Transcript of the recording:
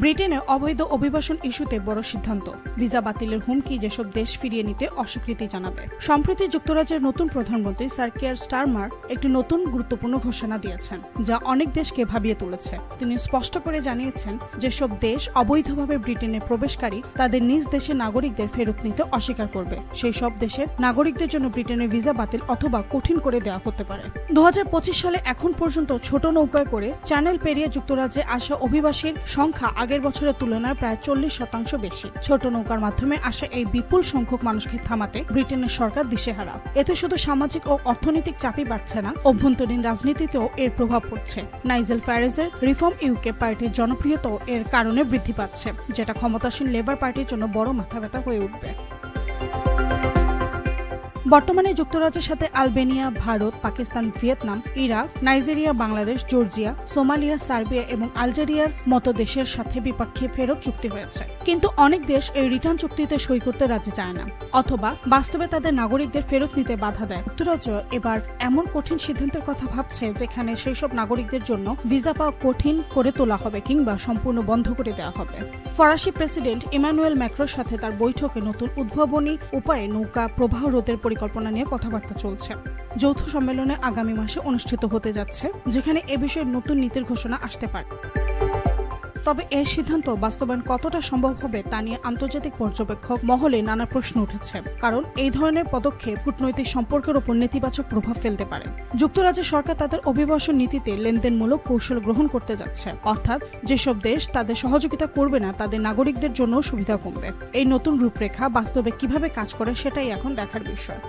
ব্রিটেনে অবৈধ অভিবাসন ইস্যুতে বড় সিদ্ধান্ত, ভিসা বাতিলের হুমকি যেসব দেশ ফিরিয়ে নিতে অস্বীকৃতি জানাবে। সম্প্রতি যুক্তরাজ্যের নতুন প্রধানমন্ত্রী স্যার কিয়ার স্টারমার একটি নতুন গুরুত্বপূর্ণ ঘোষণা দিয়েছেন, যা অনেক দেশকে ভাবিয়ে তুলেছে। তিনি স্পষ্ট করে জানিয়েছেন যেসব দেশ অবৈধভাবে ব্রিটেনে প্রবেশকারী তাদের নিজ দেশের নাগরিকদের ফেরত নিতে অস্বীকার করবে, সেই সব দেশের নাগরিকদের জন্য ব্রিটেনের ভিসা বাতিল অথবা কঠিন করে দেওয়া হতে পারে। 2025 সালে এখন পর্যন্ত ছোট নৌকায় করে চ্যানেল পেরিয়ে যুক্তরাজ্যে আসা অভিবাসীর সংখ্যা আগের বছরের তুলনায় প্রায় 40% বেশি। ছোট নৌকার মাধ্যমে আসা এই বিপুল সংখ্যক মানুষকে থামাতে ব্রিটেনের সরকার দিশেহারা। এতে শুধু সামাজিক ও অর্থনৈতিক চাপই বাড়ছে না, অভ্যন্তরীণ রাজনীতিতেও এর প্রভাব পড়ছে। নাইজেল ফ্যারেজের রিফর্ম ইউকে পার্টির জনপ্রিয়তাও এর কারণে বৃদ্ধি পাচ্ছে, যেটা ক্ষমতাসীন লেবার পার্টির জন্য বড় মাথাব্যথা হয়ে উঠবে। বর্তমানে যুক্তরাজ্যের সাথে Albania, Bharat, Pakistan, Vietnam, Iraq, Nigeria, Bangladesh, Georgia, Somalia, Serbia এবং আলজেরিয়ার মতো দেশের সাথে বিপক্ষে ফেরত চুক্তি হয়েছে। কিন্তু অনেক দেশ এই রিটার্ন চুক্তিতে সই করতে রাজি চায় না, অথবা বাস্তবে তাদের নাগরিকদের ফেরত নিতে বাধা দেয়। যুক্তরাজ্য এবার এমন কঠিন সিদ্ধান্তের কথা ভাবছে যেখানে সেই সব নাগরিকদের জন্য ভিসা পাওয়া কঠিন করে তোলা হবে কিংবা সম্পূর্ণ বন্ধ করে দেওয়া হবে। ফরাসি প্রেসিডেন্ট ইমানুয়েল ম্যাক্রোর সাথে তার বৈঠকে নতুন উদ্ভাবনী উপায়ে নৌকা প্রবাহ রোধের পরিকল্পনা নিয়ে কথাবার্তা চলছে। যৌথ সম্মেলনে আগামী মাসে অনুষ্ঠিত হতে যাচ্ছে, যেখানে এ বিষয়ে নতুন নীতির ঘোষণা আসতে পারে। তবে এর সিদ্ধান্ত বাস্তবায়ন কতটা সম্ভব হবে তা নিয়ে আন্তর্জাতিক পর্যবেক্ষক মহলে নানা প্রশ্ন উঠেছে, কারণ এই ধরনের পদক্ষেপ কূটনৈতিক সম্পর্কের উপর নেতিবাচক প্রভাব ফেলতে পারে। যুক্তরাজ্যের সরকার তাদের অভিবাসন নীতিতে লেনদেনমূলক কৌশল গ্রহণ করতে যাচ্ছে, অর্থাৎ যেসব দেশ তাদের সহযোগিতা করবে না তাদের নাগরিকদের জন্য সুবিধা কমবে। এই নতুন রূপরেখা বাস্তবে কিভাবে কাজ করে সেটাই এখন দেখার বিষয়।